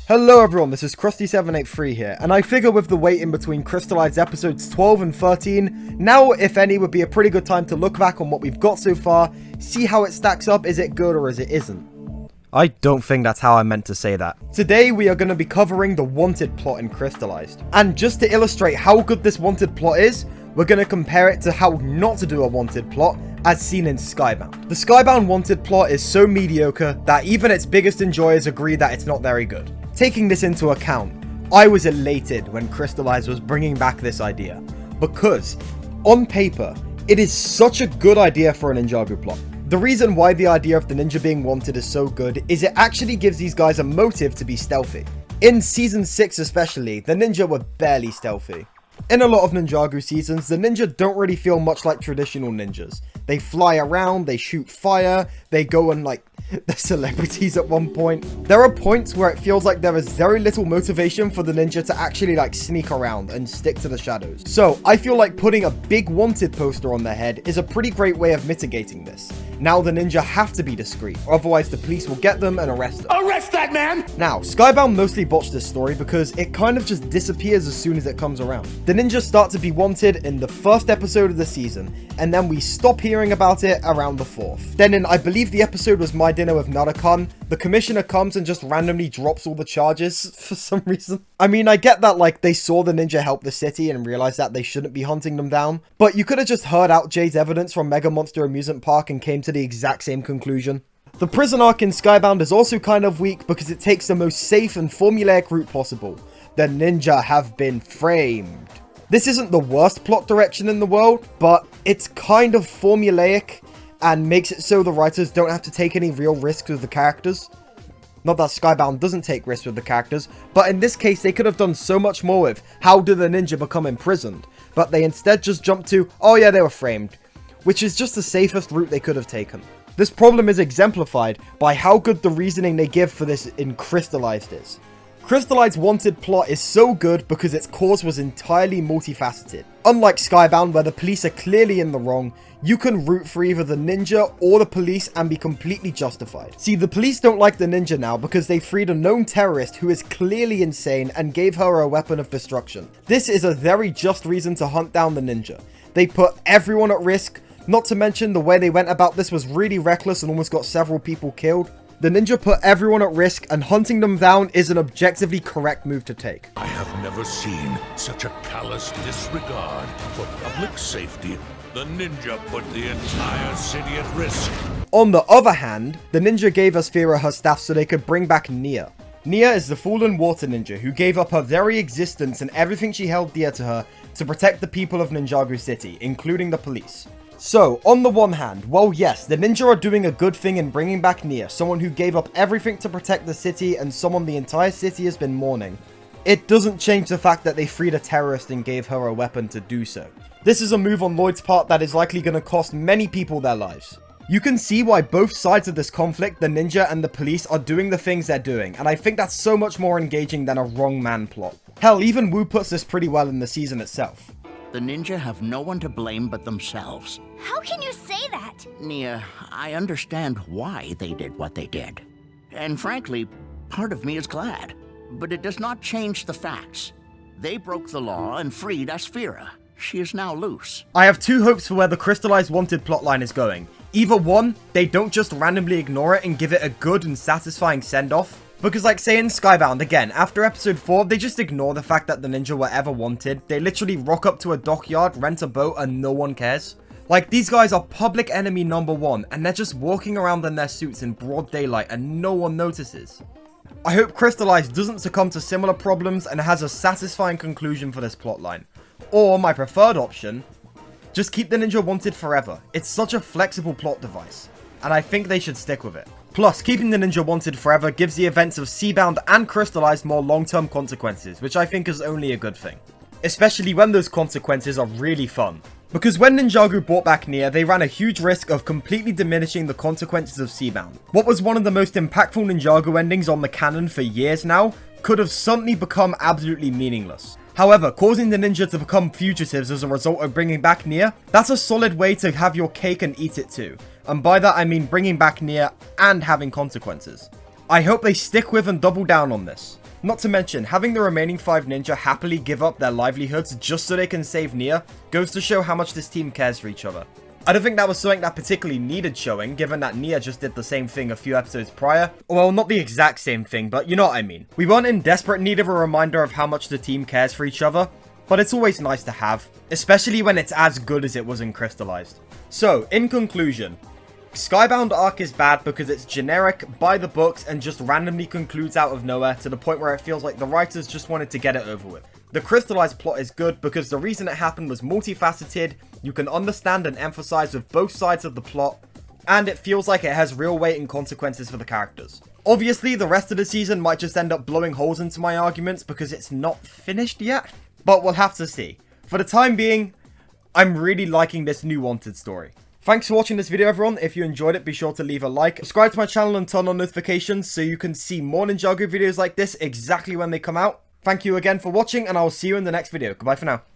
Hello everyone, this is Krusty783 here, and I figure with the wait in between Crystalized episodes 12 and 13, now, if any, would be a pretty good time to look back on what we've got so far, see how it stacks up, is it good or is it isn't. I don't think that's how I meant to say that. Today we are going to be covering the wanted plot in Crystalized, and just to illustrate how good this wanted plot is, we're going to compare it to how not to do a wanted plot, as seen in Skybound. The Skybound wanted plot is so mediocre that even its biggest enjoyers agree that it's not very good. Taking this into account, I was elated when Crystalized was bringing back this idea, because, on paper, it is such a good idea for a Ninjago plot. The reason why the idea of the ninja being wanted is so good is it actually gives these guys a motive to be stealthy. In Season 6 especially, the ninja were barely stealthy. In a lot of Ninjago seasons, the ninja don't really feel much like traditional ninjas. They fly around, they shoot fire, they go and they're celebrities at one point. There are points where it feels like there is very little motivation for the ninja to actually sneak around and stick to the shadows. So I feel like putting a big wanted poster on their head is a pretty great way of mitigating this. Now the ninja have to be discreet, otherwise the police will get them and arrest them. Arrest that man! Now, Skybound mostly botched this story because it kind of just disappears as soon as it comes around. The ninjas start to be wanted in the first episode of the season, and then we stop hearing about it around the fourth. Then in, I believe the episode was My Dinner with Narakan, the commissioner comes and just randomly drops all the charges for some reason. I mean, I get that they saw the ninja help the city and realized that they shouldn't be hunting them down, but you could have just heard out Jay's evidence from Mega Monster Amusement Park and came to the exact same conclusion. The prison arc in Skybound is also kind of weak because it takes the most safe and formulaic route possible. The ninja have been framed. This isn't the worst plot direction in the world, but it's kind of formulaic and makes it so the writers don't have to take any real risks with the characters. Not that Skybound doesn't take risks with the characters, but in this case they could have done so much more with how did the ninja become imprisoned, but they instead just jumped to, oh yeah, they were framed, which is just the safest route they could have taken. This problem is exemplified by how good the reasoning they give for this in Crystalized is. Crystalized's wanted plot is so good because its cause was entirely multifaceted. Unlike Skybound, where the police are clearly in the wrong, you can root for either the ninja or the police and be completely justified. See, the police don't like the ninja now because they freed a known terrorist who is clearly insane and gave her a weapon of destruction. This is a very just reason to hunt down the ninja. They put everyone at risk, not to mention the way they went about this was really reckless and almost got several people killed. The ninja put everyone at risk, and hunting them down is an objectively correct move to take. I have never seen such a callous disregard for public safety. The ninja put the entire city at risk. On the other hand, the ninja gave Aspheera her staff so they could bring back Nia. Nia is the fallen water ninja who gave up her very existence and everything she held dear to her to protect the people of Ninjago City, including the police. So, on the one hand, while yes, the ninja are doing a good thing in bringing back Nia, someone who gave up everything to protect the city and someone the entire city has been mourning, it doesn't change the fact that they freed a terrorist and gave her a weapon to do so. This is a move on Lloyd's part that is likely going to cost many people their lives. You can see why both sides of this conflict, the ninja and the police, are doing the things they're doing, and I think that's so much more engaging than a wrong man plot. Hell, even Wu puts this pretty well in the season itself. The ninja have no one to blame but themselves. How can you say that? Nia, I understand why they did what they did. And frankly, part of me is glad. But it does not change the facts. They broke the law and freed Aspheera. She is now loose. I have two hopes for where the Crystalized wanted plotline is going. Either one, they don't just randomly ignore it and give it a good and satisfying send-off. Because say in Skybound, again, after episode 4, they just ignore the fact that the ninja were ever wanted. They literally rock up to a dockyard, rent a boat, and no one cares. These guys are public enemy number 1, and they're just walking around in their suits in broad daylight and no one notices. I hope Crystalized doesn't succumb to similar problems and has a satisfying conclusion for this plotline. Or, my preferred option, just keep the ninja wanted forever. It's such a flexible plot device, and I think they should stick with it. Plus, keeping the ninja wanted forever gives the events of Skybound and Crystalized more long-term consequences, which I think is only a good thing. Especially when those consequences are really fun. Because when Ninjago brought back Nia, they ran a huge risk of completely diminishing the consequences of Skybound. What was one of the most impactful Ninjago endings on the canon for years now, could have suddenly become absolutely meaningless. However, causing the ninja to become fugitives as a result of bringing back Nia, that's a solid way to have your cake and eat it too. And by that I mean bringing back Nia and having consequences. I hope they stick with and double down on this. Not to mention, having the remaining 5 ninja happily give up their livelihoods just so they can save Nia goes to show how much this team cares for each other. I don't think that was something that particularly needed showing, given that Nia just did the same thing a few episodes prior. Well, not the exact same thing, but you know what I mean. We weren't in desperate need of a reminder of how much the team cares for each other, but it's always nice to have, especially when it's as good as it was in Crystalized. So, in conclusion, Skybound arc is bad because it's generic, by the books, and just randomly concludes out of nowhere to the point where it feels like the writers just wanted to get it over with. The Crystalized plot is good because the reason it happened was multifaceted, you can understand and emphasize with both sides of the plot, and it feels like it has real weight and consequences for the characters. Obviously, the rest of the season might just end up blowing holes into my arguments because it's not finished yet, but we'll have to see. For the time being, I'm really liking this new Wanted story. Thanks for watching this video, everyone. If you enjoyed it, be sure to leave a like. Subscribe to my channel and turn on notifications so you can see more Ninjago videos like this exactly when they come out. Thank you again for watching, and I will see you in the next video. Goodbye for now.